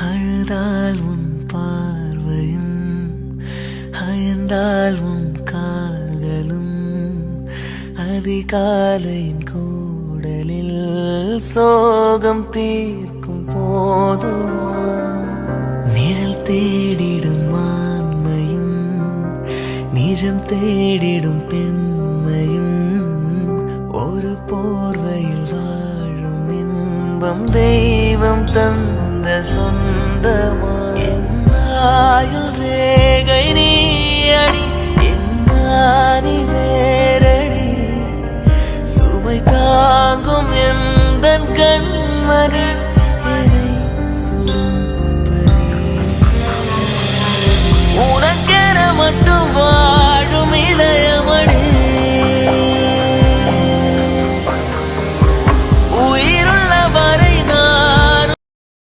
அழுதால் உன் பார்வையும் அயர்ந்தால் உன் கால்களும் அதிகாலையின் கூடலில் சோகம் தீர்க்கும் போதுமா நிழல் தேடிடும் ஆண்மையும் நிஜம் தேடிடும் பெண்மையும் ஒரு போர்வையில் வாழும் இன்பம் தெய்வம் தந்த சொந்தமா என் ஆயுள் ரேகை நீ அடி என் நானி வேரடி சுமை தாங்கும் எந்தன் கண்மணி